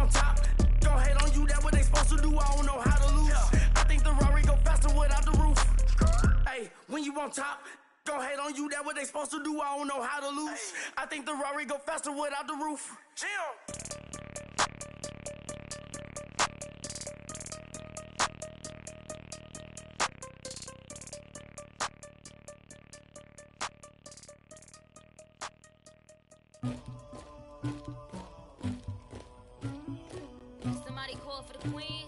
on top, gon' hate on you, that what they supposed to do, I don't know how to lose. I think the Rari go faster without the roof. Hey, when you on top, gon' hate on you, that what they supposed to do, I don't know how to lose. I think the Rari go faster without the roof. Jim. Somebody call for the queen.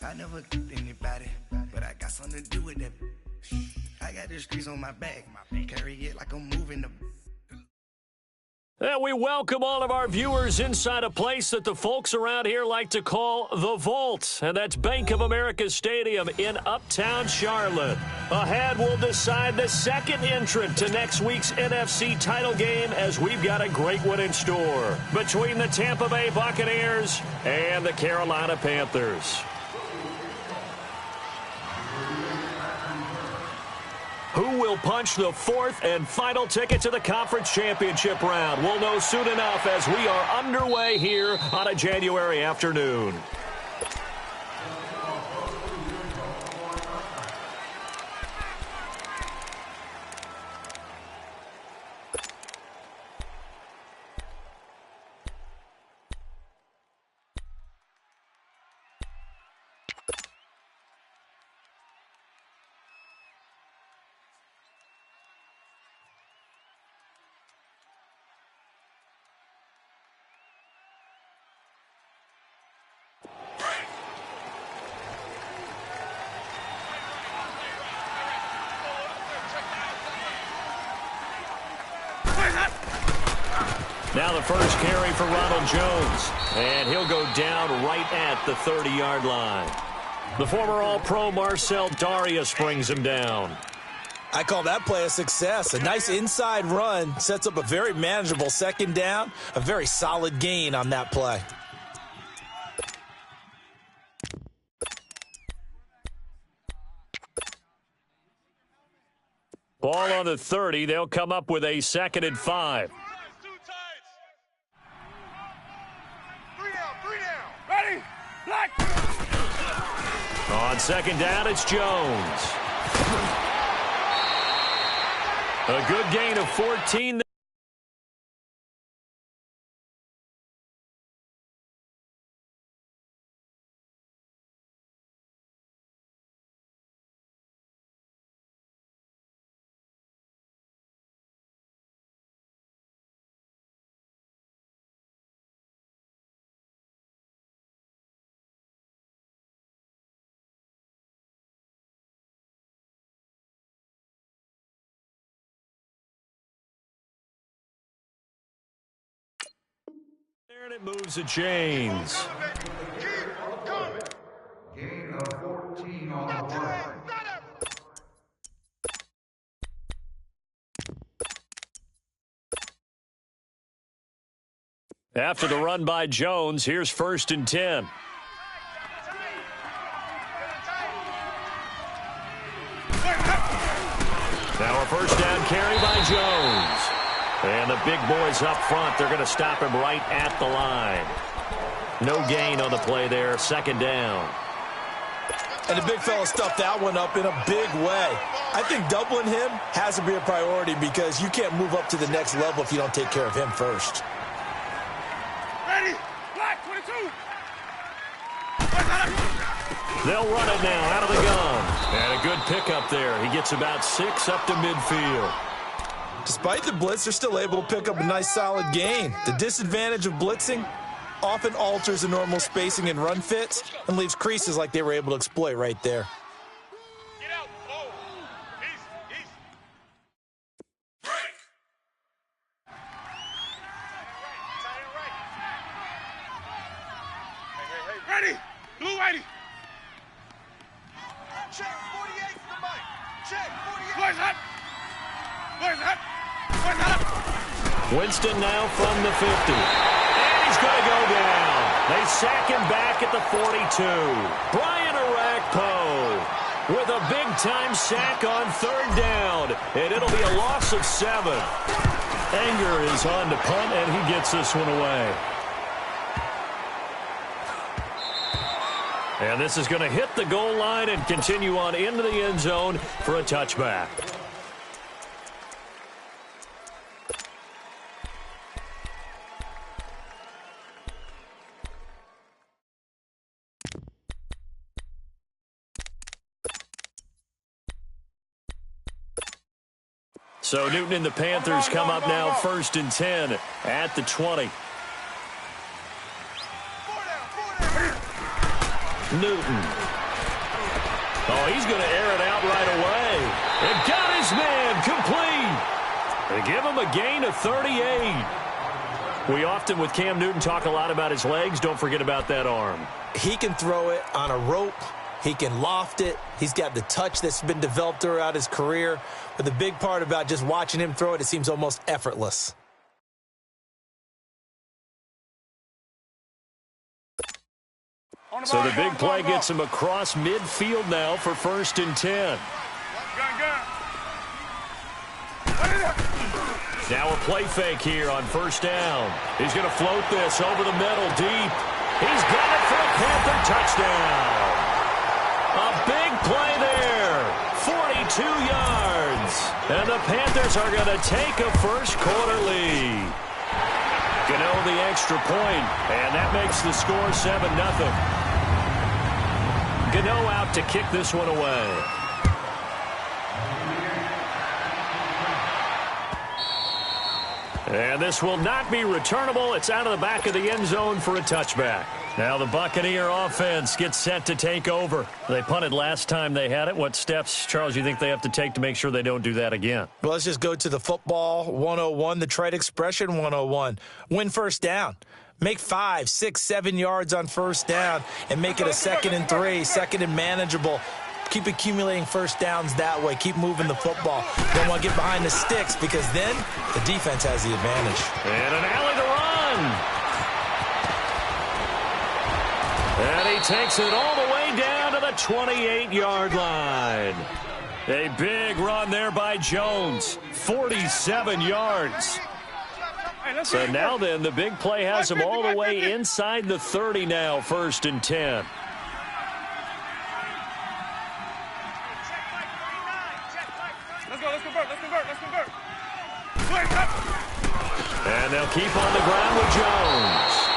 I never killed anybody, but I got something to do with that. I got the streets on my back, carry it like I'm moving the. And we welcome all of our viewers inside a place that the folks around here like to call the Vault, and that's Bank of America Stadium in Uptown Charlotte. Ahead, we'll decide the second entrant to next week's NFC title game, as we've got a great one in store between the Tampa Bay Buccaneers and the Carolina Panthers. Who will punch the fourth and final ticket to the conference championship round? We'll know soon enough as we are underway here on a January afternoon. Now the first carry for Ronald Jones, and he'll go down right at the 30-yard line. The former All-Pro Marcel Darius brings him down. I call that play a success. A nice inside run sets up a very manageable second down, a very solid gain on that play. Ball on the 30. They'll come up with a 2nd and 5. On second down, it's Jones. A good gain of 14. And it moves to James. Gain of 14 on the play. After the run by Jones, here's 1st and 10. Now a first down carry by Jones. And the big boys up front, they're going to stop him right at the line. No gain on the play there, 2nd down. And the big fella stuffed that one up in a big way. I think doubling him has to be a priority because you can't move up to the next level if you don't take care of him first. Ready, black 22. They'll run it now out of the gun. And a good pickup there. He gets about 6 up to midfield. Despite the blitz, they're still able to pick up a nice solid gain. The disadvantage of blitzing often alters the normal spacing and run fits and leaves creases like they were able to exploit right there. Get out. Oh. Easy. Break. Hey. Ready. Blue Whitey. Check 48 for the mic. Check 48. Where's that? Winston now from the 50. And he's going to go down. They sack him back at the 42. Brian Orakpo. with a big-time sack on third down, and it'll be a loss of 7. Anger is on to punt, and he gets this one away. And this is going to hit the goal line and continue on into the end zone for a touchback. So Newton and the Panthers come up now 1st and 10 at the 20. Newton. Oh, he's going to air it out right away. And got his man complete. They give him a gain of 38. We often, with Cam Newton, talk a lot about his legs. Don't forget about that arm. He can throw it on a rope. He can loft it. He's got the touch that's been developed throughout his career. But the big part about just watching him throw it, it seems almost effortless. So the big play gets him across midfield now for 1st and 10. Now a play fake here on 1st down. He's going to float this over the middle deep. He's got it for a Panther touchdown. A big play there, 42 yards. And the Panthers are going to take a first-quarter lead. Gano the extra point, and that makes the score 7-0. Gano out to kick this one away. And this will not be returnable. It's out of the back of the end zone for a touchback. Now the Buccaneer offense gets set to take over. They punted last time they had it. What steps, Charles, you think they have to take to make sure they don't do that again? Well, let's just go to the football 101, the trite expression 101. Win first down. Make 5, 6, 7 yards on first down and make it a 2nd and 3, 2nd and manageable. Keep accumulating first downs that way. Keep moving the football. Don't want to get behind the sticks because then the defense has the advantage. And an alley to run. And he takes it all the way down to the 28-yard line. A big run there by Jones. 47 yards. So now then, the big play has him all the way inside the 30 now, 1st and 10. Let's convert. And they'll keep on the ground with Jones.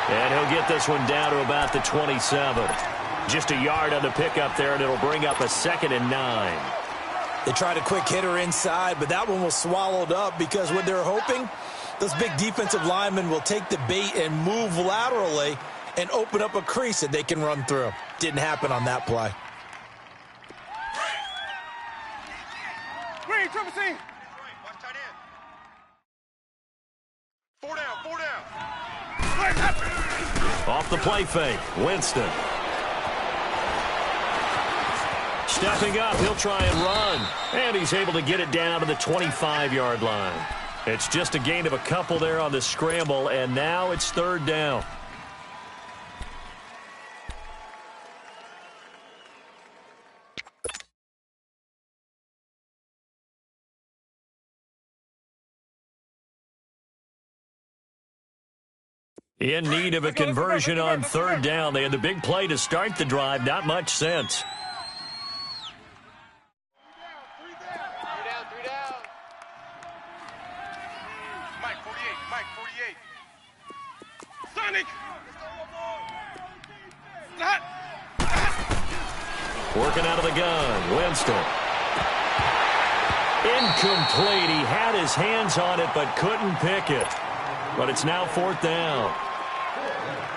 And he'll get this one down to about the 27. Just a yard on the pickup there, and it'll bring up a 2nd and 9. They tried a quick hitter inside, but that one was swallowed up because what they're hoping, those big defensive linemen will take the bait and move laterally and open up a crease that they can run through. Didn't happen on that play. Green, triple C. Watch tight end. 4 down. Off the play fake, Winston. Stepping up, he'll try and run. And he's able to get it down to the 25-yard line. It's just a gain of a couple there on the scramble, and now it's 3rd down. In need of a conversion on 3rd down. They had the big play to start the drive. Not much sense. 3 down. Mike 48. Sonic. Working out of the gun. Winston. Incomplete. He had his hands on it but couldn't pick it. But it's now 4th down.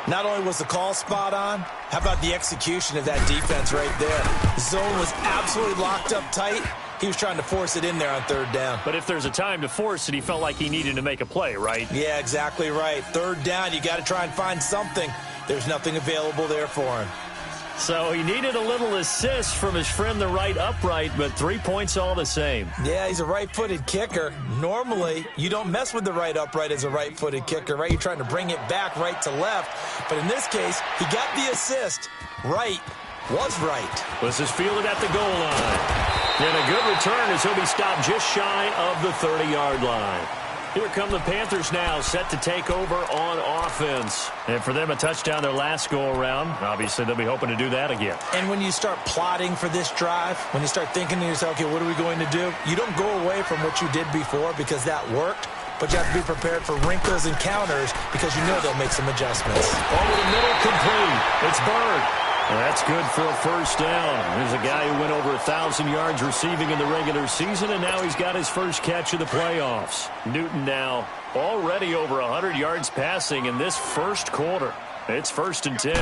Not only was the call spot on, how about the execution of that defense right there? The zone was absolutely locked up tight. He was trying to force it in there on 3rd down. But if there's a time to force it, he felt like he needed to make a play, right? Yeah, exactly right. 3rd down, you got to try and find something. There's nothing available there for him. So he needed a little assist from his friend, the right upright, but 3 points all the same. Yeah, he's a right-footed kicker. Normally, you don't mess with the right upright as a right-footed kicker, right? You're trying to bring it back right to left. But in this case, he got the assist right was right. This is fielded at the goal line. And a good return as he'll be stopped just shy of the 30-yard line. Here come the Panthers now, set to take over on offense. And for them, a touchdown their last go-around. Obviously, they'll be hoping to do that again. And when you start plotting for this drive, when you start thinking to yourself, okay, what are we going to do? You don't go away from what you did before because that worked, but you have to be prepared for wrinkles and counters because you know they'll make some adjustments. Over the middle, complete. It's Bird. Well, that's good for a first down. There's a guy who went over 1,000 yards receiving in the regular season, and now he's got his first catch of the playoffs. Newton now already over 100 yards passing in this first quarter. It's 1st and 10.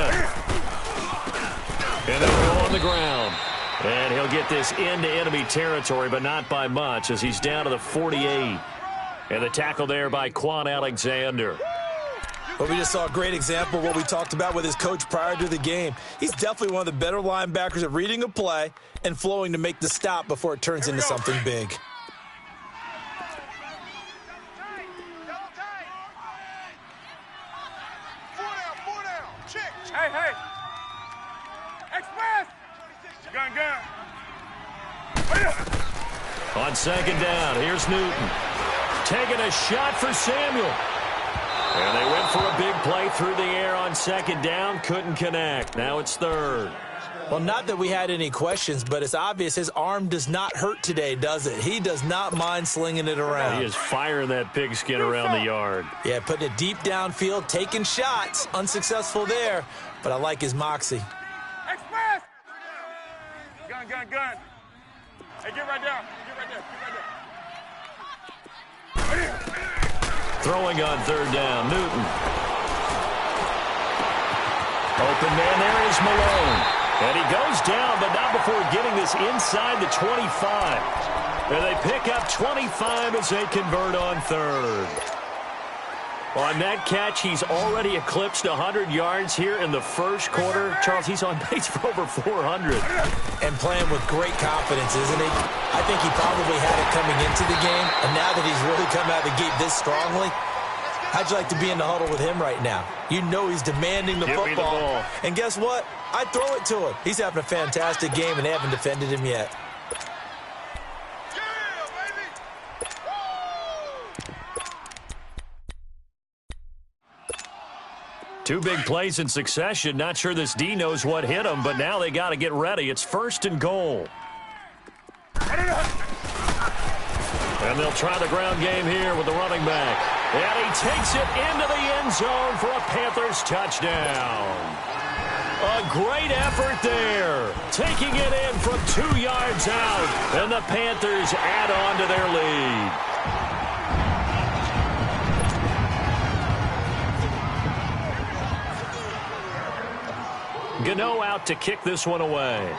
And they'll go on the ground. And he'll get this into enemy territory, but not by much, as he's down to the 48. And the tackle there by Quan Alexander. But we just saw a great example of what we talked about with his coach prior to the game. He's definitely one of the better linebackers at reading a play and flowing to make the stop before it turns into something big. Four down. Check. Hey. Express. Gun. On 2nd down, here's Newton. Taking a shot for Samuel. And they went for a big play through the air on 2nd down. Couldn't connect. Now it's 3rd. Well, not that we had any questions, but it's obvious his arm does not hurt today, does it? He does not mind slinging it around. He is firing that pigskin around the yard. Yeah, putting it deep downfield, taking shots. Unsuccessful there, but I like his moxie. Express. Gun. Hey, get right there. Throwing on 3rd down, Newton. Open man there is Malone. And he goes down, but not before getting this inside the 25. And they pick up 25 as they convert on 3rd. On that catch, he's already eclipsed 100 yards here in the first quarter. Charles, he's on pace for over 400. And playing with great confidence, isn't he? I think he probably had it coming into the game, and now that he's really come out of the gate this strongly, how'd you like to be in the huddle with him right now? You know he's demanding the football. Ball. And guess what? I'd throw it to him. He's having a fantastic game, and they haven't defended him yet. Two big plays in succession. Not sure this D knows what hit him, but now they got to get ready. It's 1st and goal. And they'll try the ground game here with the running back. And he takes it into the end zone for a Panthers touchdown. A great effort there. Taking it in from 2 yards out. And the Panthers add on to their lead. Gano out to kick this one away.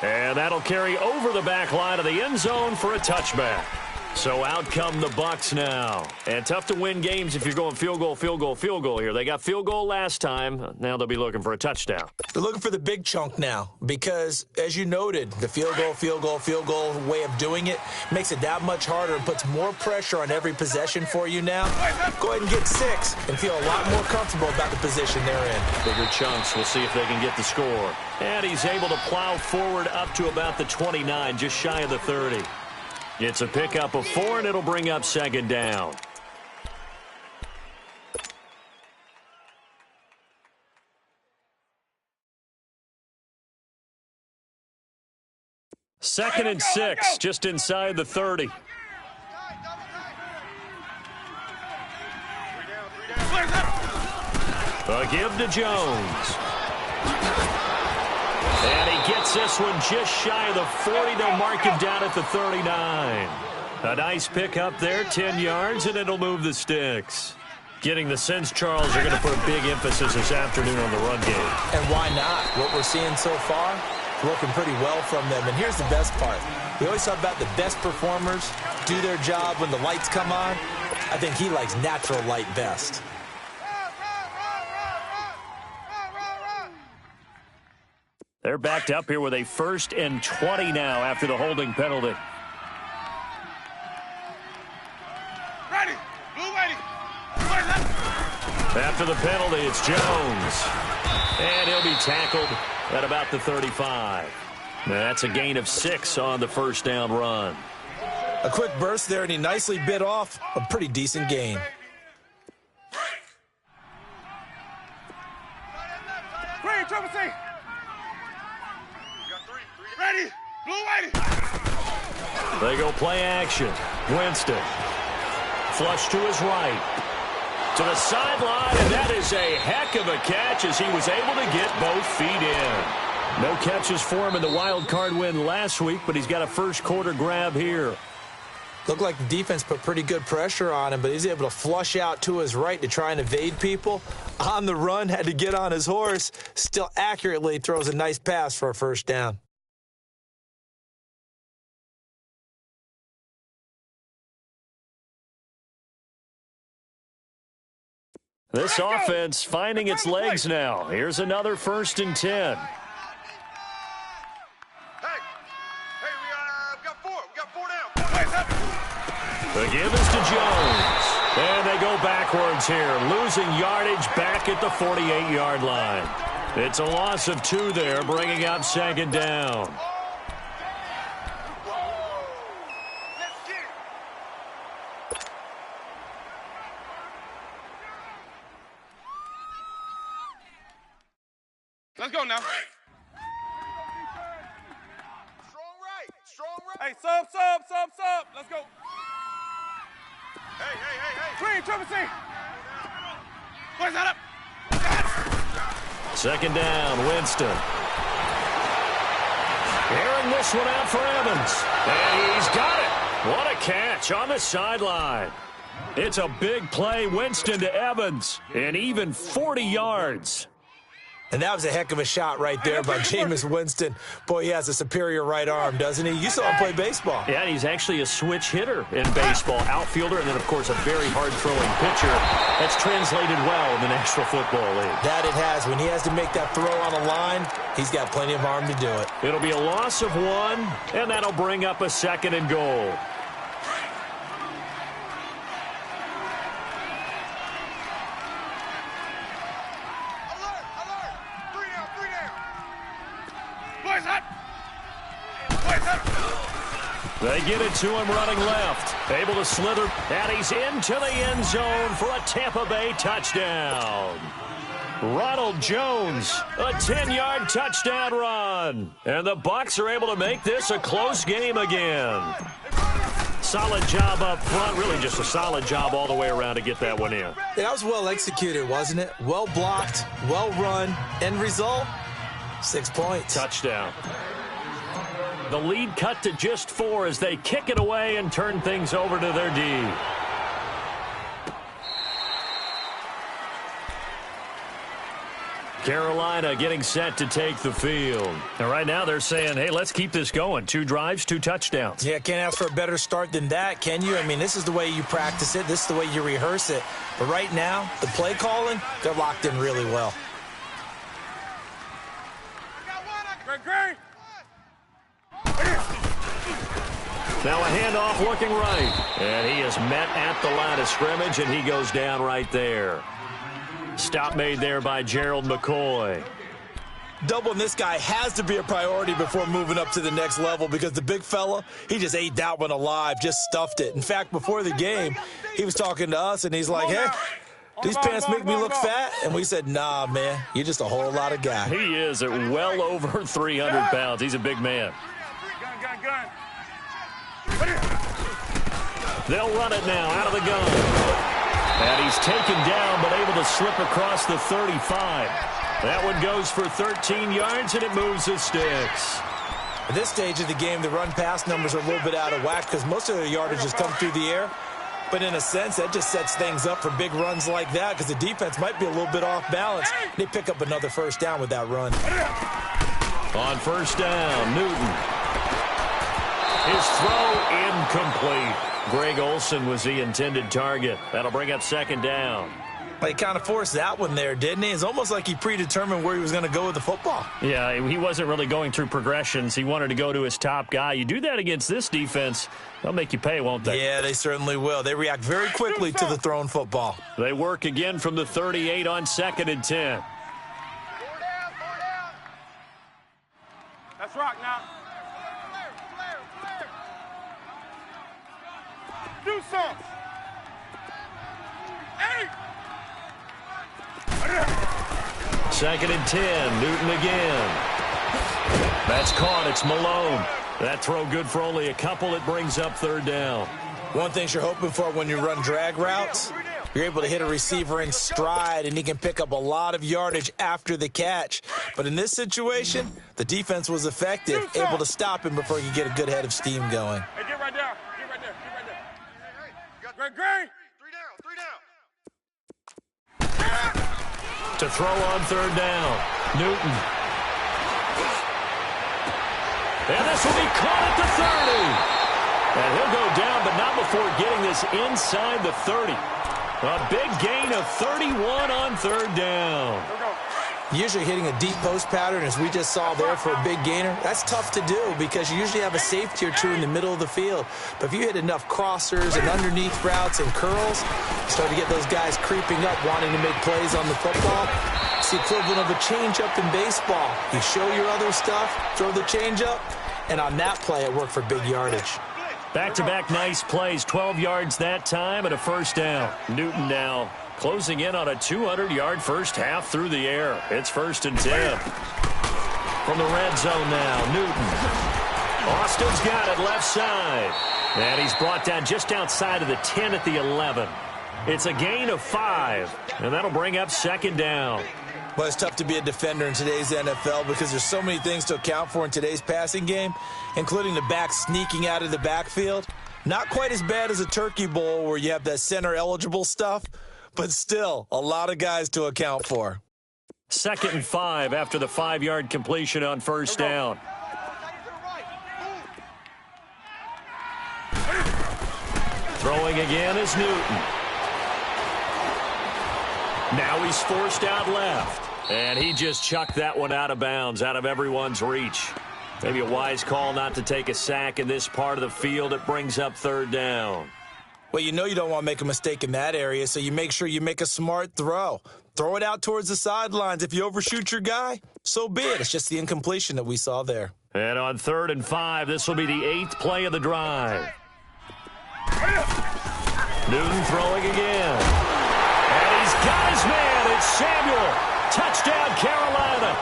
And that'll carry over the back line of the end zone for a touchback. So out come the Bucs now. And tough to win games if you're going field goal here. They got field goal last time. Now they'll be looking for a touchdown. They're looking for the big chunk now because, as you noted, the field goal way of doing it makes it that much harder and puts more pressure on every possession for you now. Go ahead and get 6 and feel a lot more comfortable about the position they're in. Bigger chunks. We'll see if they can get the score. And he's able to plow forward up to about the 29, just shy of the 30. It's a pickup of 4, and it'll bring up 2nd down. Second and 6, just inside the 30. A give to Jones. And he gets this one just shy of the 40. They'll mark him down at the 39. A nice pickup there, 10 yards, and it'll move the sticks. Getting the sense, Charles, they're going to put a big emphasis this afternoon on the run game. And why not? What we're seeing so far, working pretty well from them. And here's the best part. We always talk about the best performers do their job when the lights come on. I think he likes natural light best. They're backed up here with a 1st and 20 now after the holding penalty. Ready. Blue ready. After the penalty, it's Jones. And he'll be tackled at about the 35. That's a gain of 6 on the first down run. A quick burst there, and he nicely bit off a pretty decent gain. Green, triple C. Ready. Blue waiting. They go play action. Winston. Flush to his right. To the sideline, and that is a heck of a catch as he was able to get both feet in. No catches for him in the wild card win last week, but he's got a first quarter grab here. Looked like the defense put pretty good pressure on him, but he's able to flush out to his right to try and evade people. On the run, had to get on his horse. Still accurately throws a nice pass for a first down. This offense finding its legs now. Here's another 1st and 10. The give is to Jones. And they go backwards here, losing yardage back at the 48-yard line. It's a loss of 2 there, bringing up 2nd down. Let's go now. Strong right. Hey, sub. Let's go. Hey. Green, triple C. Where's that up? 2nd down, Winston. Airing this one out for Evans. And he's got it. What a catch on the sideline. It's a big play, Winston to Evans, and even 40 yards. And that was a heck of a shot right there by Jameis Winston. Boy, he has a superior right arm, doesn't he? You saw him play baseball. Yeah, he's actually a switch hitter in baseball, outfielder, and then, of course, a very hard-throwing pitcher. That's translated well in the National Football League. That it has. When he has to make that throw on a line, he's got plenty of arm to do it. It'll be a loss of 1, and that'll bring up a 2nd and goal. They get it to him running left. Able to slither. And he's into the end zone for a Tampa Bay touchdown. Ronald Jones, a 10-yard touchdown run. And the Bucs are able to make this a close game again. Solid job up front. Really just a solid job all the way around to get that one in. Yeah, that was well executed, wasn't it? Well blocked, well run. End result, 6 points. Touchdown. The lead cut to just 4 as they kick it away and turn things over to their D. Carolina getting set to take the field. And right now they're saying, hey, let's keep this going. 2 drives, 2 touchdowns. Yeah, can't ask for a better start than that, can you? I mean, this is the way you practice it. This is the way you rehearse it. But right now, the play calling, they're locked in really well. Great. Now a handoff looking right. And he is met at the line of scrimmage, and he goes down right there. Stop made there by Gerald McCoy. Doubling this guy has to be a priority before moving up to the next level because the big fella, he just ate that one alive, just stuffed it. In fact, before the game, he was talking to us, and he's like, hey, these pants make me look fat? And we said, nah, man, you're just a whole lot of guy. He is at well over 300 pounds. He's a big man. Gun. They'll run it now out of the gun. And he's taken down but able to slip across the 35. That one goes for 13 yards, and it moves the sticks. At this stage of the game, the run-pass numbers are a little bit out of whack because most of their yardage has come through the air. But in a sense, that just sets things up for big runs like that because the defense might be a little bit off balance. They pick up another first down with that run. On first down, Newton. His throw incomplete. Greg Olsen was the intended target. That'll bring up 2nd down. He kind of forced that one there, didn't he? It's almost like he predetermined where he was going to go with the football. Yeah, he wasn't really going through progressions. He wanted to go to his top guy. You do that against this defense, they'll make you pay, won't they? Yeah, they certainly will. They react very quickly to the thrown football. They work again from the 38 on 2nd and 10. Let's rock now. Do something. Hey! 2nd and 10, Newton again. That's caught, it's Malone. That throw good for only a couple. It brings up 3rd down. One thing you're hoping for when you run drag routes, you're able to hit a receiver in stride, and he can pick up a lot of yardage after the catch. But in this situation, the defense was effective, able to stop him before he could get a good head of steam going. Hey, get right there. Get right there. Get right there. Great. 3 down. To throw on 3rd down, Newton. And this will be caught at the 30. And he'll go down, but not before getting this inside the 30. A big gain of 31 on 3rd down. Usually hitting a deep post pattern, as we just saw there for a big gainer, that's tough to do because you usually have a safety or two in the middle of the field. But if you hit enough crossers and underneath routes and curls, you start to get those guys creeping up, wanting to make plays on the football. It's the equivalent of a changeup in baseball. You show your other stuff, throw the changeup, and on that play, it worked for big yardage. Back-to-back nice plays, 12 yards that time and a 1st down. Newton now closing in on a 200-yard first half through the air. It's 1st and 10. From the red zone now, Newton. Austin's got it left side. And he's brought down just outside of the 10 at the 11. It's a gain of 5, and that'll bring up 2nd down. Well, it's tough to be a defender in today's NFL because there's so many things to account for in today's passing game, including the back sneaking out of the backfield. Not quite as bad as a turkey bowl where you have that center-eligible stuff, but still a lot of guys to account for. 2nd and 5 after the 5-yard completion on 1st down. Throwing again is Newton. Now he's forced out left. And he just chucked that one out of bounds, out of everyone's reach. Maybe a wise call not to take a sack in this part of the field. It brings up 3rd down. Well, you know you don't want to make a mistake in that area, so you make sure you make a smart throw. Throw it out towards the sidelines. If you overshoot your guy, so be it. It's just the incompletion that we saw there. And on 3rd and 5, this will be the 8th play of the drive. Newton throwing again. And he's got his man. It's Samuel. Touchdown, Carolina.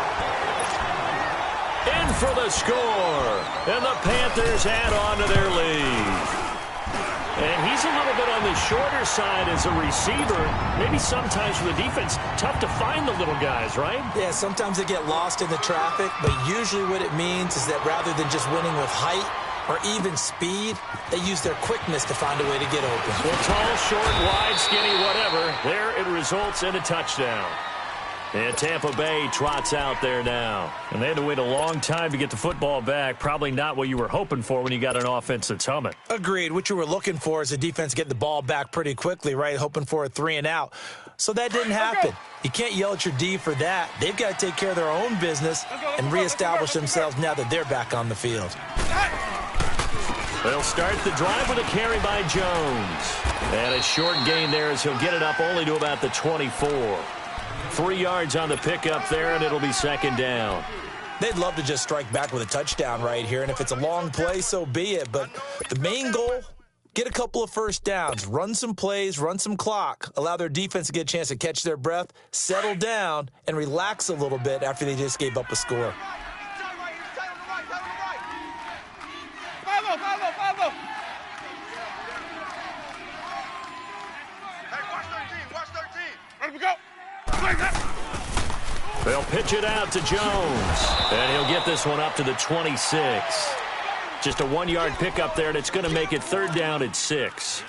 In for the score. And the Panthers add on to their lead. And he's a little bit on the shorter side as a receiver. Maybe sometimes for the defense, tough to find the little guys, right? Yeah, sometimes they get lost in the traffic, but usually what it means is that rather than just winning with height or even speed, they use their quickness to find a way to get open. Well, tall, short, wide, skinny, whatever. There it results in a touchdown. And Tampa Bay trots out there now. And they had to wait a long time to get the football back. Probably not what you were hoping for when you got an offense that's humming. Agreed. What you were looking for is the defense get the ball back pretty quickly, right? Hoping for a 3 and out. So that didn't happen. You can't yell at your D for that. They've got to take care of their own business and reestablish themselves now that they're back on the field. They'll start the drive with a carry by Jones. And a short gain there as he'll get it up only to about the 24. 3 yards on the pickup there, and it'll be 2nd down. They'd love to just strike back with a touchdown right here, and if it's a long play, so be it. But the main goal, get a couple of first downs, run some plays, run some clock, allow their defense to get a chance to catch their breath, settle down, and relax a little bit after they just gave up a score. They'll pitch it out to Jones, and he'll get this one up to the 26. Just a 1-yard pickup there, and it's going to make it 3rd down at 6.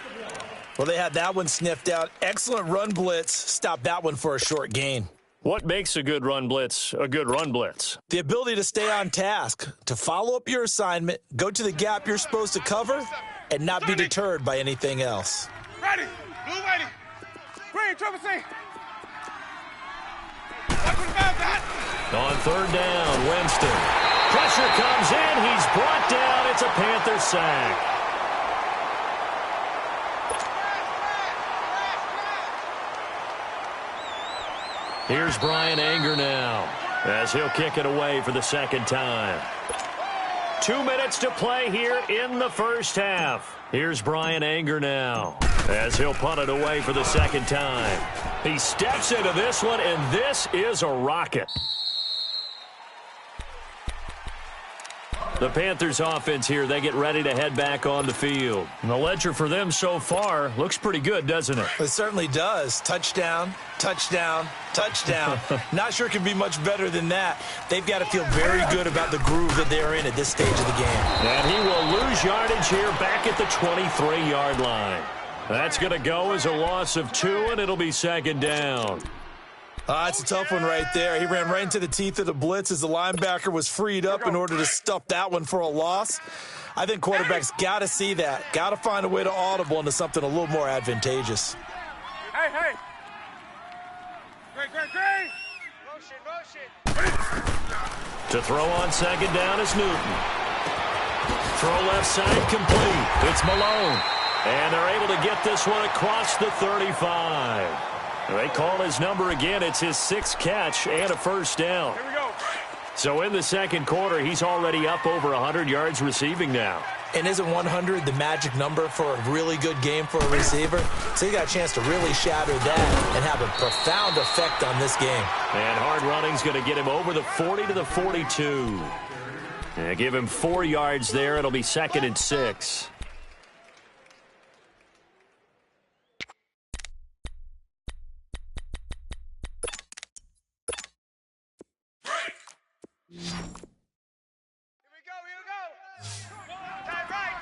Well, they had that one sniffed out. Excellent run blitz. Stop that one for a short gain. What makes a good run blitz a good run blitz? The ability to stay on task, to follow up your assignment, go to the gap you're supposed to cover, and not be deterred by anything else. Ready. Blue ready. Green, triple C. On third down, Winston. Pressure comes in. He's brought down. It's a Panther sack. Here's Brian Anger now as he'll kick it away for the second time. 2 minutes to play here in the first half. Here's Brian Anger now as he'll punt it away for the second time. He steps into this one, and this is a rocket. The Panthers offense here, they get ready to head back on the field. And the ledger for them so far looks pretty good, doesn't it? It certainly does. Touchdown, touchdown, touchdown. Not sure it can be much better than that. They've got to feel very good about the groove that they're in at this stage of the game. And he will lose yardage here back at the 23-yard line. That's going to go as a loss of 2, and it'll be second down. It's a tough one right there. He ran right into the teeth of the blitz as the linebacker was freed up in order to stuff that one for a loss. I think quarterbacks got to see that. Got to find a way to audible into something a little more advantageous. Hey. Great. Motion. To throw on second down is Newton. Throw left side complete. It's Malone. And they're able to get this one across the 35. They call his number again. It's his 6th catch and a first down. Here we go. So in the second quarter, he's already up over 100 yards receiving now. And isn't 100 the magic number for a really good game for a receiver? So you got a chance to really shatter that and have a profound effect on this game. And hard running's going to get him over the 40 to the 42. And give him 4 yards there. It'll be 2nd and 6. Here we go. Time right.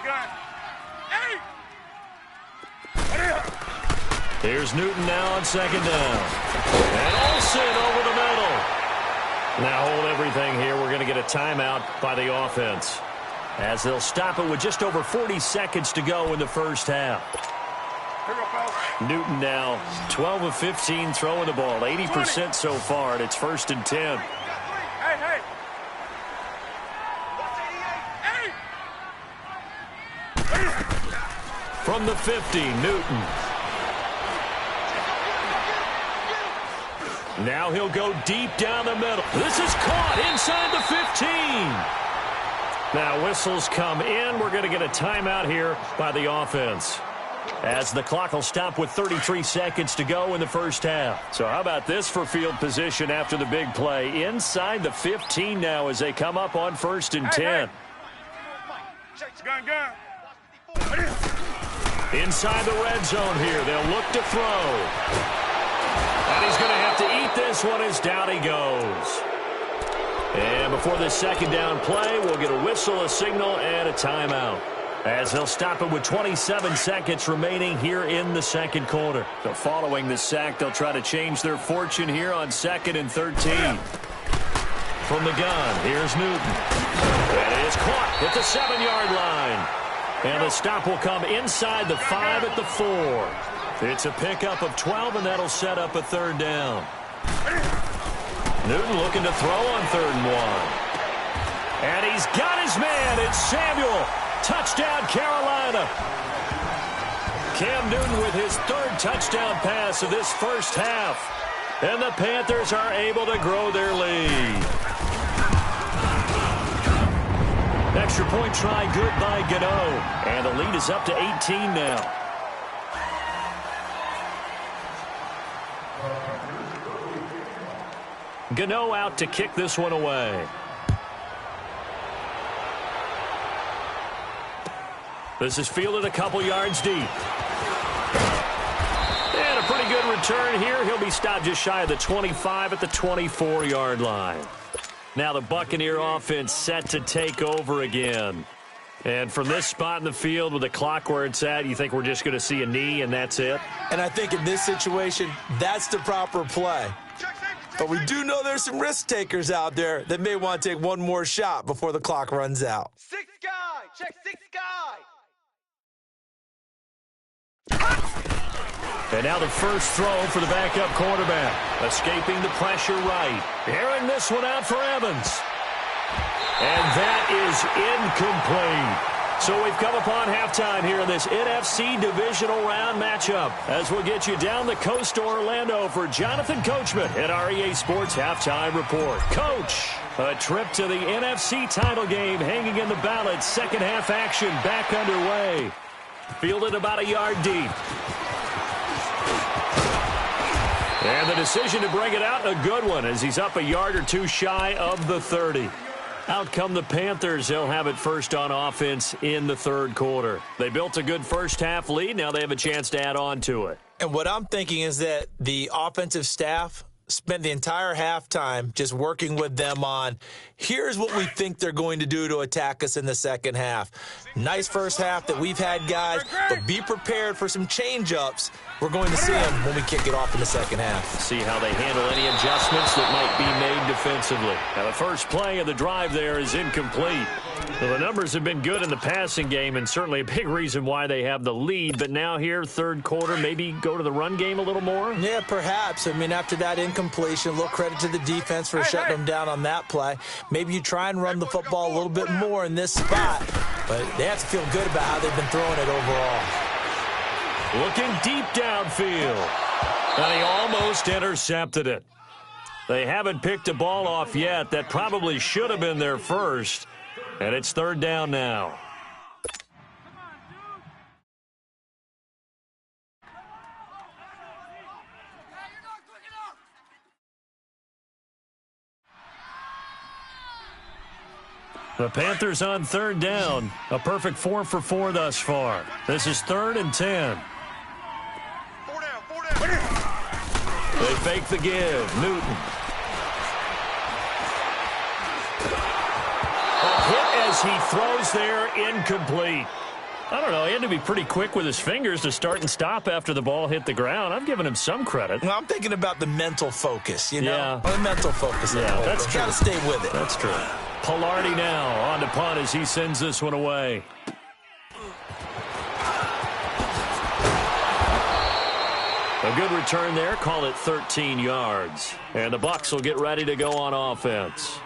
Gun. Hey! Here's Newton now on second down. And Olsen over the middle. Now hold everything here. We're going to get a timeout by the offense, as they'll stop it with just over 40 seconds to go in the first half. Newton now 12 of 15 throwing the ball, 80% so far, and it's 1st and 10. Hey! From the 50, Newton. Now he'll go deep down the middle. This is caught inside the 15. Now whistles come in. We're going to get a timeout here by the offense, as the clock will stop with 33 seconds to go in the first half. So how about this for field position after the big play? Inside the 15 now as they come up on 1st and 10. Gun. Inside the red zone here. They'll look to throw. And he's going to have to eat this one as down he goes. And before this second down play, we'll get a whistle, a signal, and a timeout, as they'll stop it with 27 seconds remaining here in the second quarter. So following the sack, they'll try to change their fortune here on 2nd and 13. From the gun, here's Newton. And it is caught at the 7-yard line. And the stop will come inside the 5 at the 4. It's a pickup of 12, and that'll set up a 3rd down. Newton looking to throw on 3rd and 1. And he's got his man. It's Samuel. Touchdown, Carolina. Cam Newton with his 3rd touchdown pass of this first half. And the Panthers are able to grow their lead. Extra point try good by Gano. And the lead is up to 18 now. Gano out to kick this one away. This is fielded a couple yards deep. And a pretty good return here. He'll be stopped just shy of the 25 at the 24-yard line. Now the Buccaneer offense set to take over again. And from this spot in the field with the clock where it's at, you think we're just going to see a knee and that's it? And I think in this situation, that's the proper play. But we do know there's some risk takers out there that may want to take one more shot before the clock runs out. 6 guy. Check 6 guy. And now the first throw for the backup quarterback. Escaping the pressure right. Airing this one out for Evans. And that is incomplete. So we've come upon halftime here in this NFC divisional round matchup. As we'll get you down the coast to Orlando for Jonathan Coachman at our EA Sports Halftime Report. Coach, a trip to the NFC title game hanging in the balance. Second half action back underway. Fielded about a yard deep. And the decision to bring it out, a good one, as he's up a yard or two shy of the 30. Out come the Panthers. They'll have it first on offense in the third quarter. They built a good first half lead. Now they have a chance to add on to it. And what I'm thinking is that the offensive staff spent the entire halftime just working with them on, here's what we think they're going to do to attack us in the second half. Nice first half that we've had, guys, but be prepared for some change-ups. We're going to see them when we kick it off in the second half. See how they handle any adjustments that might be made defensively. Now, the first play of the drive there is incomplete. Well, the numbers have been good in the passing game, and certainly a big reason why they have the lead. But now here, third quarter, maybe go to the run game a little more? Yeah, perhaps. I mean, after that incompletion, a little credit to the defense for shutting them down on that play. Maybe you try and run the football a little bit more in this spot, but they have to feel good about how they've been throwing it overall. Looking deep downfield, and he almost intercepted it. They haven't picked a ball off yet. That probably should have been their first, and it's third down now. The Panthers on third down. A perfect 4 for 4 thus far. This is 3rd and 10. They fake the give. Newton. A hit as he throws there, incomplete. I don't know, he had to be pretty quick with his fingers to start and stop after the ball hit the ground. I'm giving him some credit. Well, I'm thinking about the mental focus, you know? Yeah. The mental focus. Yeah, that's true. Got to stay with it. That's true. Pilardi now on to punt as he sends this one away. A good return there. Call it 13 yards. And the Bucs will get ready to go on offense.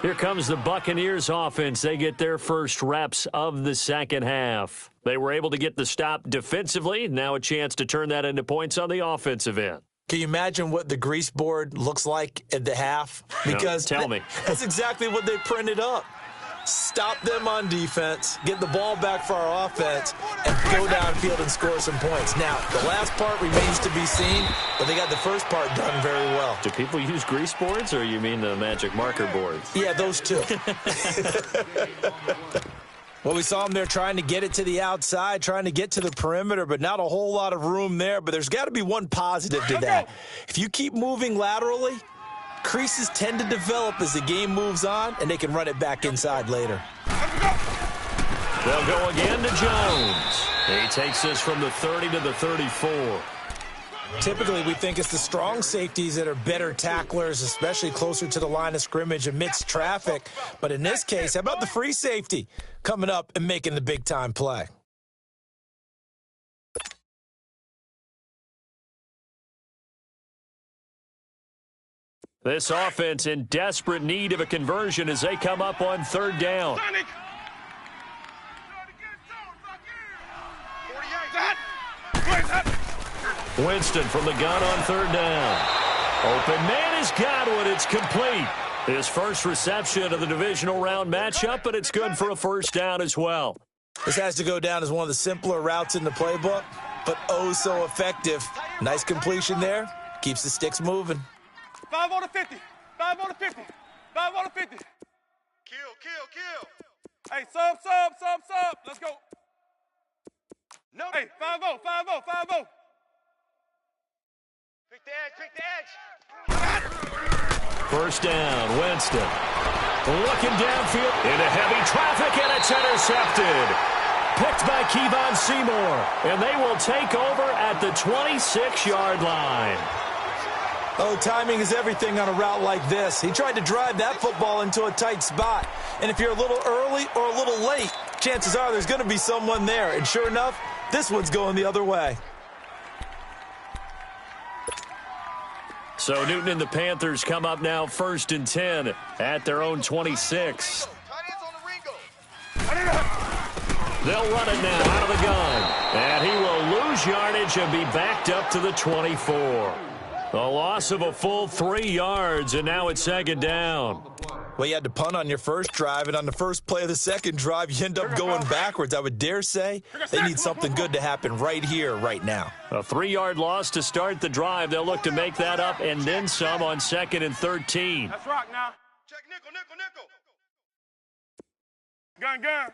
Here comes the Buccaneers offense. They get their first reps of the second half. They were able to get the stop defensively. Now a chance to turn that into points on the offensive end. Can you imagine what the grease board looks like at the half? Because no, tell me. That's exactly what they printed up. Stop them on defense, get the ball back for our offense, and go downfield and score some points. Now, the last part remains to be seen, but they got the first part done very well. Do people use grease boards, or you mean the magic marker boards? Yeah, those two. Well, we saw them there trying to get it to the outside, trying to get to the perimeter, but not a whole lot of room there. But there's got to be one positive to that. If you keep moving laterally, creases tend to develop as the game moves on, and they can run it back inside later. They'll go again to Jones. He takes this from the 30 to the 34. Typically, we think it's the strong safeties that are better tacklers, especially closer to the line of scrimmage amidst traffic. But in this case, how about the free safety coming up and making the big-time play? This offense in desperate need of a conversion as they come up on third down. Winston from the gun on third down. Open man is Godwin. It's complete. His first reception of the divisional round matchup, but it's good for a first down as well. This has to go down as one of the simpler routes in the playbook, but oh so effective. Nice completion there. Keeps the sticks moving. 5 on the 50. 5 on the 50. 5 on the 50. Kill. Hey, sub. Let's go. No. Hey, 5-0. Pick the edge. First down, Winston. Looking downfield into heavy traffic, and it's intercepted. Picked by Kevon Seymour, and they will take over at the 26-yard line. Oh, timing is everything on a route like this. He tried to drive that football into a tight spot. And if you're a little early or a little late, chances are there's going to be someone there. And sure enough, this one's going the other way. So Newton and the Panthers come up now 1st and 10 at their own 26. They'll run it now out of the gun. And he will lose yardage and be backed up to the 24. A loss of a full 3 yards, and now it's 2nd down. Well, you had to punt on your first drive, and on the first play of the second drive, you end up going backwards. I would dare say they need something good to happen right here, right now. A 3-yard loss to start the drive. They'll look to make that up and then some on 2nd and 13. Let's rock now. Check nickel, nickel, nickel. Gun.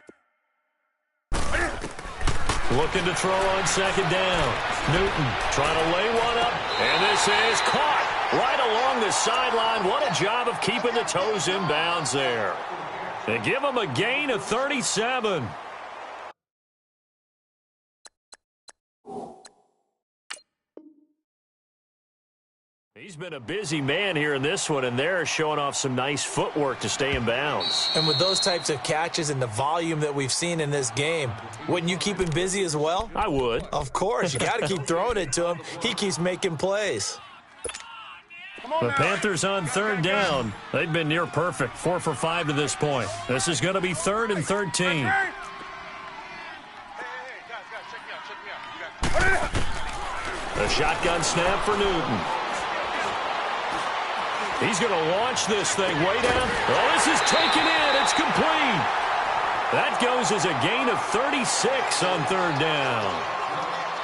Looking to throw on 2nd down. Newton trying to lay one up, and this is caught right along the sideline. What a job of keeping the toes in bounds there. They give him a gain of 37. He's been a busy man here in this one, and they're showing off some nice footwork to stay in bounds. And with those types of catches and the volume that we've seen in this game, wouldn't you keep him busy as well? I would. Of course. You got to keep throwing it to him. He keeps making plays. The Panthers on 3rd down. They've been near perfect, 4 for 5 to this point. This is going to be 3rd and 13. Hey, guys, check me out. The shotgun snap for Newton. He's going to launch this thing way down. Oh, this is taken in. It's complete. That goes as a gain of 36 on 3rd down.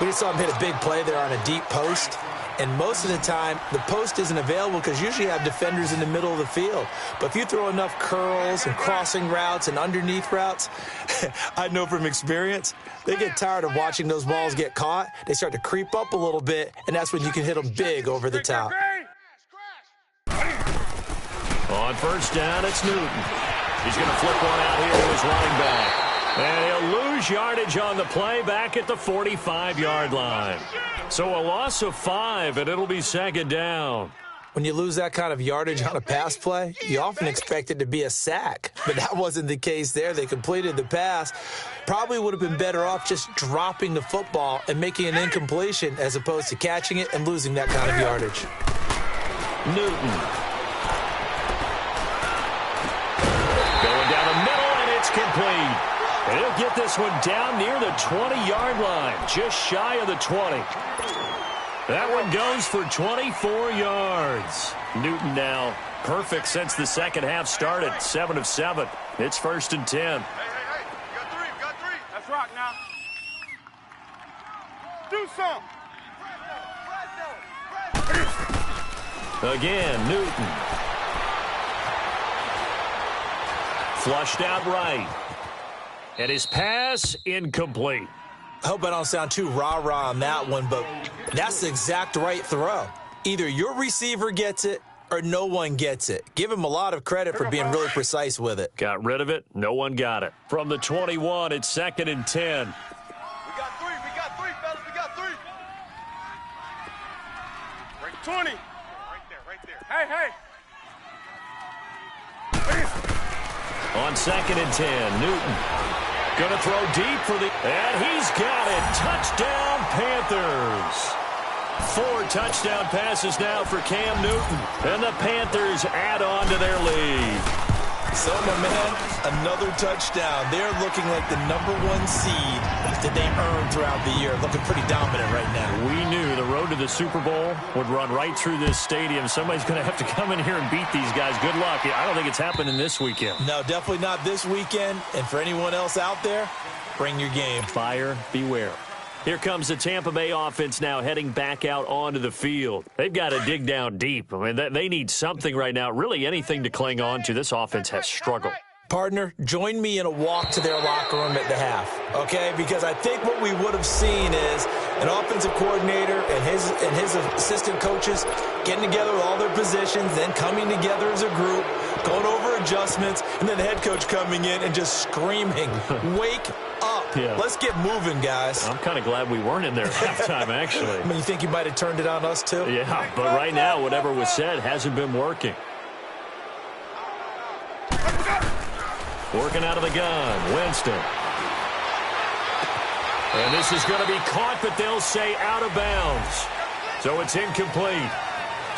We just saw him hit a big play there on a deep post. And most of the time, the post isn't available because usually you have defenders in the middle of the field. But if you throw enough curls and crossing routes and underneath routes, I know from experience, they get tired of watching those balls get caught. They start to creep up a little bit, and that's when you can hit them big over the top. On 1st down, it's Newton. He's going to flip one out here to his running back. And he'll lose yardage on the play back at the 45-yard line. So a loss of 5, and it'll be 2nd down. When you lose that kind of yardage on a pass play, you often expect it to be a sack. But that wasn't the case there. They completed the pass. Probably would have been better off just dropping the football and making an incompletion as opposed to catching it and losing that kind of yardage. Newton. Going down the middle, and it's complete. And he'll get this one down near the 20-yard line, just shy of the 20. That one goes for 24 yards. Newton now perfect since the second half started, 7 of 7. It's 1st and 10. Hey, we got three. Let's rock now. Do something. Again, Newton. Flushed out right. And his pass incomplete. I hope I don't sound too rah-rah on that one, but that's the exact right throw. Either your receiver gets it or no one gets it. Give him a lot of credit for being really precise with it. Got rid of it. No one got it. From the 21, it's 2nd and 10. We got three, fellas. We got 3. Break 20. Right there. Hey. On 2nd and 10, Newton going to throw deep for the... And he's got it. Touchdown, Panthers. 4 touchdown passes now for Cam Newton. And the Panthers add on to their lead. So, my man, another touchdown. They're looking like the #1 seed that they earned throughout the year. Looking pretty dominant right now. We knew the road to the Super Bowl would run right through this stadium. Somebody's going to have to come in here and beat these guys. Good luck. I don't think it's happening this weekend. No, definitely not this weekend. And for anyone else out there, bring your game. Buyer beware. Here comes the Tampa Bay offense now heading back out onto the field. They've got to dig down deep. I mean, they need something right now, really anything to cling on to. This offense has struggled. Partner, join me in a walk to their locker room at the half, okay? Because I think what we would have seen is an offensive coordinator and his assistant coaches getting together with all their positions, then coming together as a group, going over adjustments, and then the head coach coming in and just screaming, wake up. Yeah. Let's get moving, guys. I'm kind of glad we weren't in there at halftime, actually. I mean, you think you might have turned it on us, too? Yeah, but right now, whatever was said hasn't been working. Working out of the gun, Winston. And this is going to be caught, but they'll say out of bounds. So it's incomplete.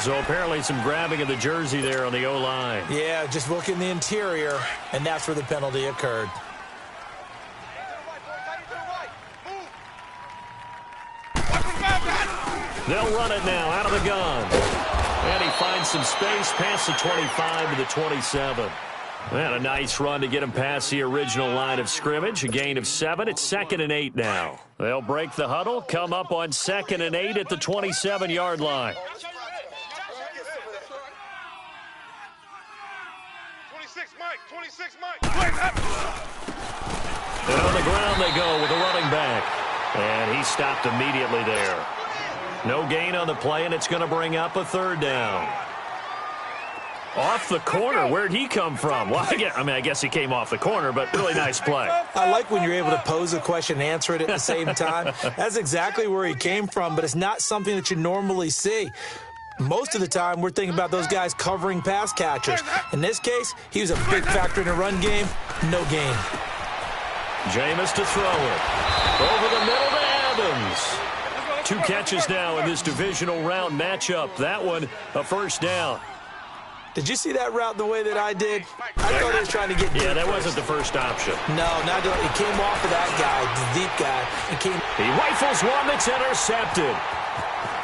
So apparently some grabbing of the jersey there on the O-line. Yeah, just look in the interior, and that's where the penalty occurred. They'll run it now out of the gun. And he finds some space past the 25 to the 27. And a nice run to get him past the original line of scrimmage. A gain of 7. It's 2nd and 8 now. They'll break the huddle, come up on 2nd and 8 at the 27-yard line. 26, Mike. 26, Mike. And on the ground they go with a running back. And he stopped immediately there. No gain on the play, and it's going to bring up a 3rd down. Off the corner. Where'd he come from? Well, I guess he came off the corner, but really nice play. I like when you're able to pose a question and answer it at the same time. That's exactly where he came from, but it's not something that you normally see. Most of the time, we're thinking about those guys covering pass catchers. In this case, he was a big factor in the run game. No gain. Jameis to throw it. Over the middle to Evans. 2 catches now in this divisional round matchup. That one, a 1st down. Did you see that route the way that I did? I thought he was trying to get deep. Yeah, that wasn't the first option. No, not doing it. He came off of that guy, the deep guy. He rifles one that's intercepted.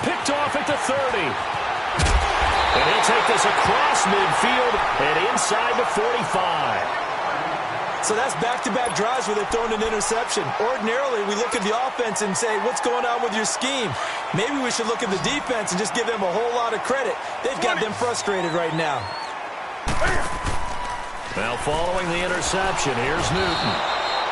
Picked off at the 30. And he'll take this across midfield and inside the 45. So that's back-to-back drives where they've thrown an interception. Ordinarily, we look at the offense and say, what's going on with your scheme? Maybe we should look at the defense and just give them a whole lot of credit. They've got them frustrated right now. Now following the interception, here's Newton.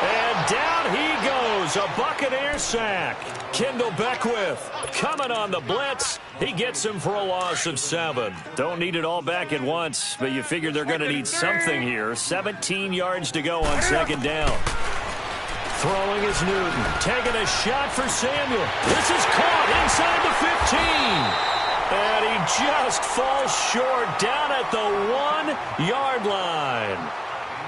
And down he goes, a Buccaneer sack. Kendall Beckwith coming on the blitz. He gets him for a loss of 7. Don't need it all back at once, but you figure they're going to need something here. 17 yards to go on 2nd down. Throwing is Newton. Taking a shot for Samuel. This is caught inside the 15. And he just falls short down at the 1-yard line.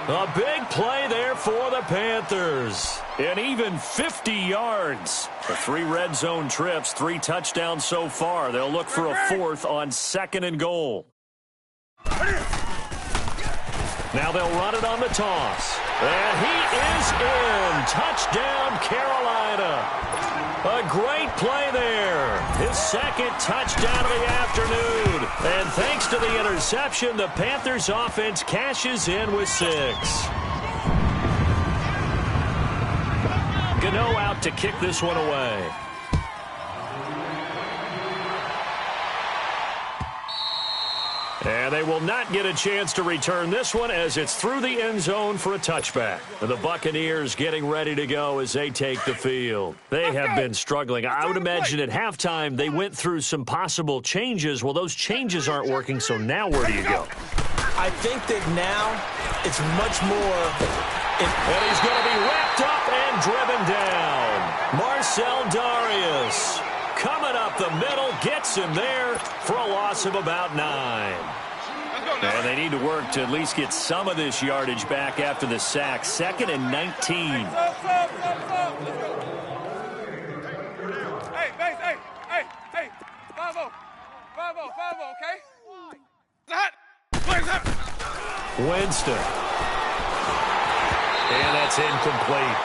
A big play there for the Panthers. And even 50 yards. The 3 red zone trips, 3 touchdowns so far. They'll look for a 4th on 2nd and goal. Now they'll run it on the toss. And he is in. Touchdown, Carolina. A great play there. His 2nd touchdown of the afternoon. And thanks to the interception, the Panthers offense cashes in with 6. Gano out to kick this one away. And they will not get a chance to return this one as it's through the end zone for a touchback. The Buccaneers getting ready to go as they take the field. They have been struggling. I would imagine at halftime they went through some possible changes. Well, those changes aren't working, so now where do you go? I think that now it's much more... And he's going to be wrapped up and driven down. Marcel Darius coming up the middle, gets him there for a loss of about 9. And they need to work to at least get some of this yardage back after the sack. 2nd and 19. Hey, base, hey. 5-0, okay? Where's that? Winston. And that's incomplete.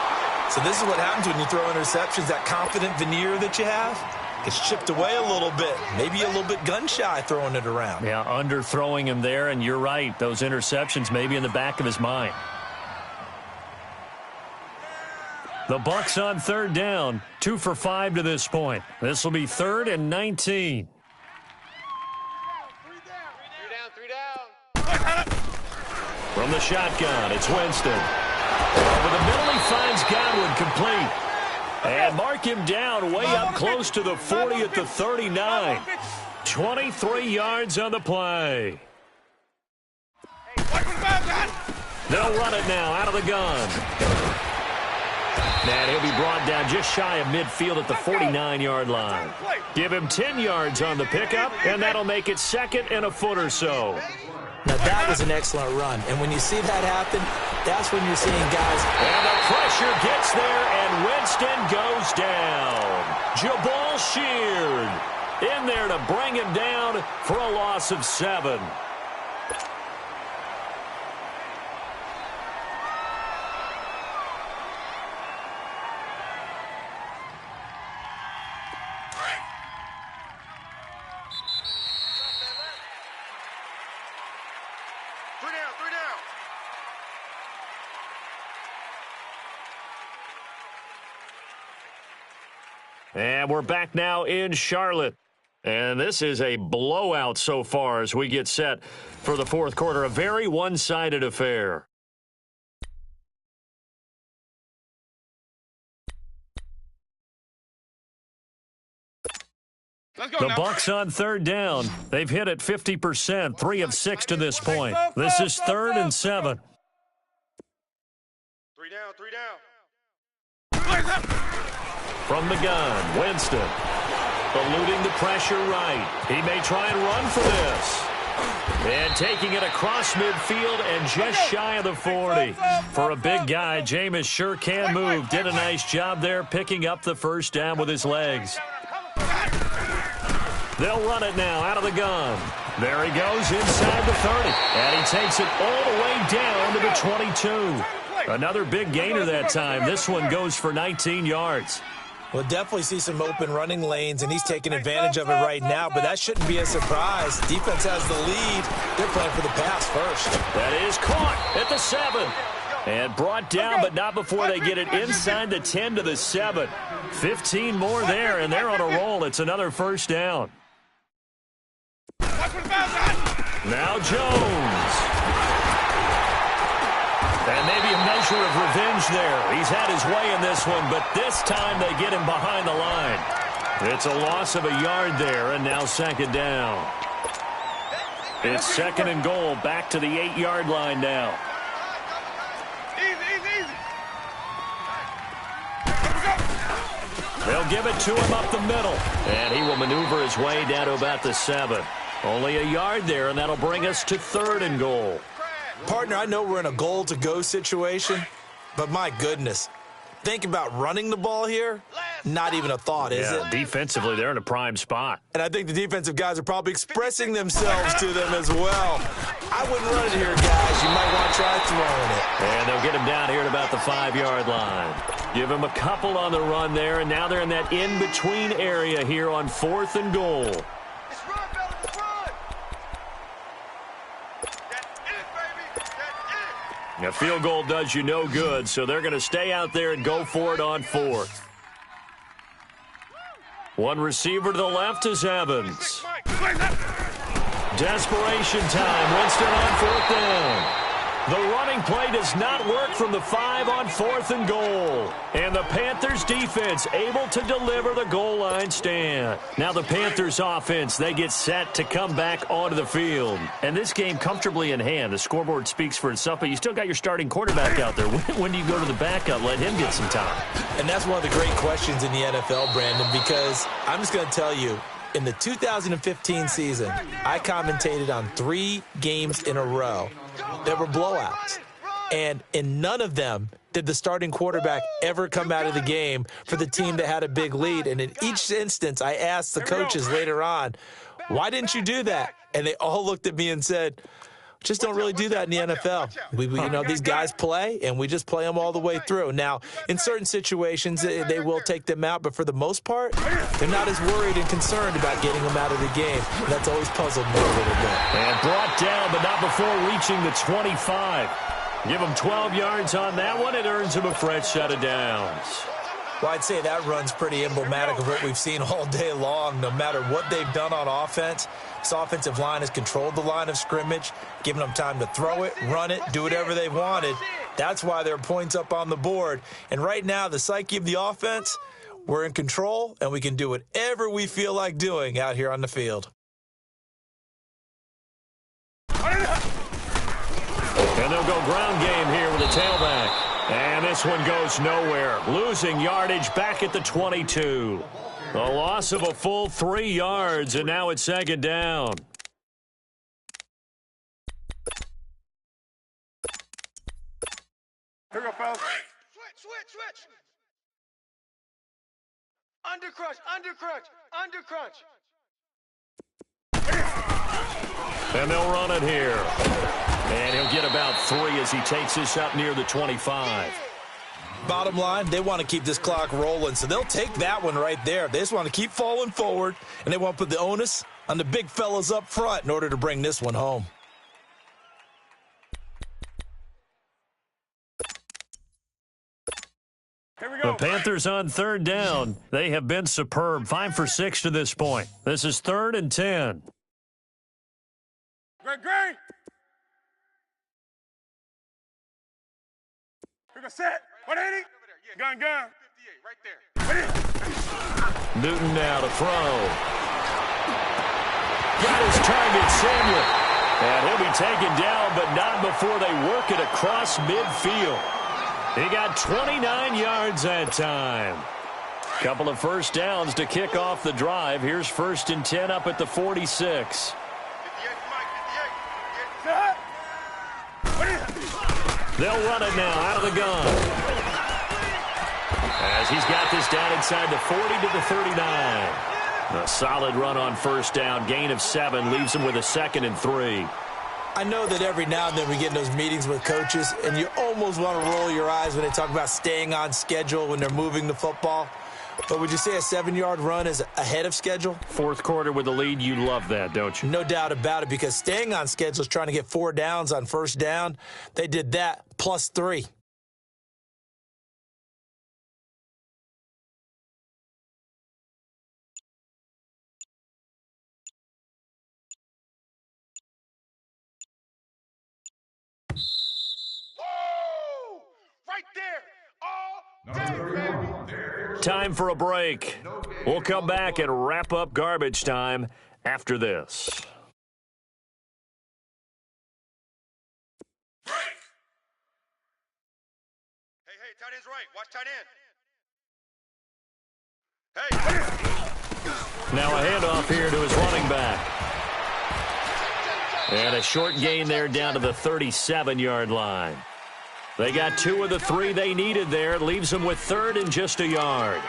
So this is what happens when you throw interceptions. That confident veneer that you have gets chipped away a little bit. Maybe a little bit gun-shy throwing it around. Yeah, underthrowing him there, and you're right. Those interceptions may be in the back of his mind. The Bucs on 3rd down. 2 for 5 to this point. This will be 3rd and 19. From the shotgun, it's Winston. Over the middle, he finds Godwin complete. And mark him down way up close to the 40 at the 39. 23 yards on the play. They'll run it now out of the gun. And he'll be brought down just shy of midfield at the 49-yard line. Give him 10 yards on the pickup, and that'll make it 2nd and a foot or so. Now, that was an excellent run. And when you see that happen, that's when you're seeing guys. And the pressure gets there, and Winston goes down. Jabal Sheard in there to bring him down for a loss of 7. And we're back now in Charlotte. And this is a blowout so far as we get set for the fourth quarter. A very one-sided affair. The Bucks on third down. They've hit it 50%, 3 of 6 to this point. This is 3rd and 7. 3 down, 3 down. From the gun, Winston, eluding the pressure right. He may try and run for this. And taking it across midfield and just shy of the 40. For a big guy, Jameis sure can move. Did a nice job there picking up the first down with his legs. They'll run it now out of the gun. There he goes inside the 30. And he takes it all the way down to the 22. Another big gainer that time. This one goes for 19 yards. We'll definitely see some open running lanes, and he's taking advantage of it right now, but that shouldn't be a surprise. Defense has the lead. They're playing for the pass first. That is caught at the 7. And brought down, but not before they get it inside the 10 to the 7. 15 more there, and they're on a roll. It's another first down. Now Jones. And maybe a measure of revenge there. He's had his way in this one, but this time they get him behind the line. It's a loss of a yard there, and now 2nd down. It's 2nd and goal, back to the 8-yard line now. They'll give it to him up the middle, and he will maneuver his way down to about the 7. Only a yard there, and that'll bring us to 3rd and goal. Partner, I know we're in a goal-to-go situation, but my goodness, think about running the ball here. Not even a thought, is it? Defensively, they're in a prime spot. And I think the defensive guys are probably expressing themselves to them as well. I wouldn't run it here, guys. You might want to try throwing it. And they'll get him down here at about the 5-yard line. Give him a couple on the run there, and now they're in that in-between area here on 4th and goal. A field goal does you no good, so they're going to stay out there and go for it on 4th. One receiver to the left is Evans. Desperation time. Winston on 4th down. The running play does not work from the 5 on 4th and goal. And the Panthers defense able to deliver the goal line stand. Now the Panthers offense, they get set to come back onto the field. And this game comfortably in hand. The scoreboard speaks for itself, but you still got your starting quarterback out there. When do you go to the backup? Let him get some time. And that's one of the great questions in the NFL, Brandon, because I'm just going to tell you, in the 2015 season, I commentated on 3 games in a row that were blowouts. And in none of them did the starting quarterback ever come out of the game for the team that had a big lead. And in each instance, I asked the coaches later on, why didn't you do that? And they all looked at me and said, just don't really do that in the NFL. You know, these guys play, and we just play them all the way through. Now, in certain situations, they will take them out, but for the most part, they're not as worried and concerned about getting them out of the game. That's always puzzled me a little bit. And brought down, but not before reaching the 25. Give him 12 yards on that one. It earns him a fresh set of downs. Well, I'd say that run's pretty emblematic of what we've seen all day long. No matter what they've done on offense, this offensive line has controlled the line of scrimmage, given them time to throw it, run it, do whatever they wanted. That's why there are points up on the board. And right now, the psyche of the offense, we're in control, and we can do whatever we feel like doing out here on the field. And they'll go ground game here with a tailback. And this one goes nowhere. Losing yardage back at the 22. A loss of a full 3 yards, and now it's 2nd down. Here we go, fellas. Switch. Under crunch. And they'll run it here. And he'll get about 3 as he takes this up near the 25. Bottom line, they want to keep this clock rolling, so they'll take that one right there. They just want to keep falling forward, and they want to put the onus on the big fellas up front in order to bring this one home. Here we go. The Panthers on 3rd down. They have been superb. 5 for 6 to this point. This is 3rd and 10. Green. Here we go, set. 180. Gun. 58, right there. Newton now to throw. Got his target, Samuel. And he'll be taken down, but not before they work it across midfield. He got 29 yards that time. Couple of first downs to kick off the drive. Here's 1st and 10 up at the 46. They'll run it now out of the gun. As he's got this down inside the 40 to the 39. A solid run on 1st down. Gain of 7 leaves him with a 2nd and 3. I know that every now and then we get in those meetings with coaches, and you almost want to roll your eyes when they talk about staying on schedule when they're moving the football. But would you say a 7-yard run is ahead of schedule? 4th quarter with the lead, you love that, don't you? No doubt about it, because staying on schedule is trying to get 4 downs on 1st down. They did that plus 3. Right there. All day, baby. Time for a break. We'll come back and wrap up garbage time after this. Break. Hey, tight end's right. Watch tight end. Hey. Now a handoff here to his running back. And a short gain there down to the 37-yard line. They got 2 of the 3 they needed there. It leaves them with 3rd and just a yard.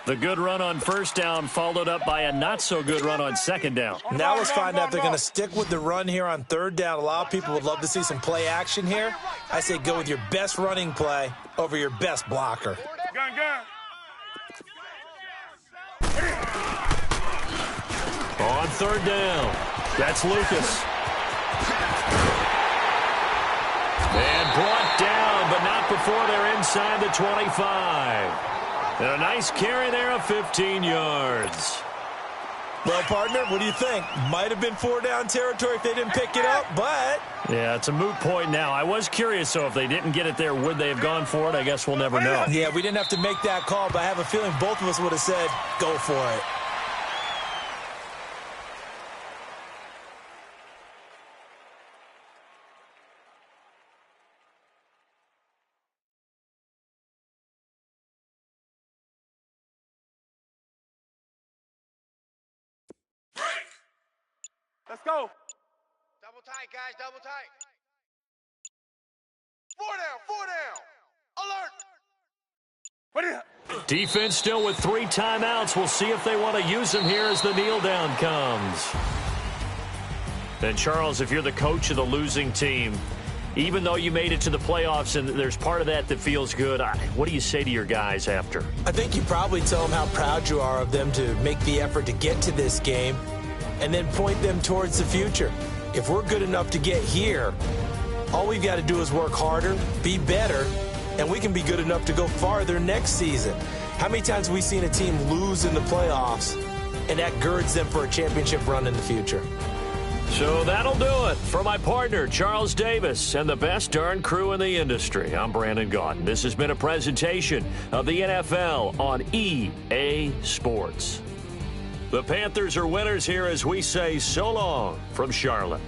The good run on 1st down followed up by a not-so-good run on 2nd down. Now let's find out if they're going to stick with the run here on 3rd down. A lot of people would love to see some play action here. I say go with your best running play over your best blocker. Gun. On 3rd down, that's Lucas. And brought down, but not before they're inside the 25. And a nice carry there of 15 yards. Well, partner, what do you think? Might have been 4-down territory if they didn't pick it up, but... Yeah, it's a moot point now. I was curious, so if they didn't get it there, would they have gone for it? I guess we'll never know. Yeah, we didn't have to make that call, but I have a feeling both of us would have said, go for it. Let's go. Double tight, guys. Double tight. 4 down. Alert. Defense still with 3 timeouts. We'll see if they want to use them here as the kneel down comes. And Charles, if you're the coach of the losing team, even though you made it to the playoffs and there's part of that feels good, what do you say to your guys after? I think you probably tell them how proud you are of them to make the effort to get to this game and then point them towards the future. If we're good enough to get here, all we've got to do is work harder, be better, and we can be good enough to go farther next season. How many times have we seen a team lose in the playoffs, and that girds them for a championship run in the future? So that'll do it. For my partner, Charles Davis, and the best darn crew in the industry, I'm Brandon Gaudin. This has been a presentation of the NFL on EA Sports. The Panthers are winners here as we say so long from Charlotte.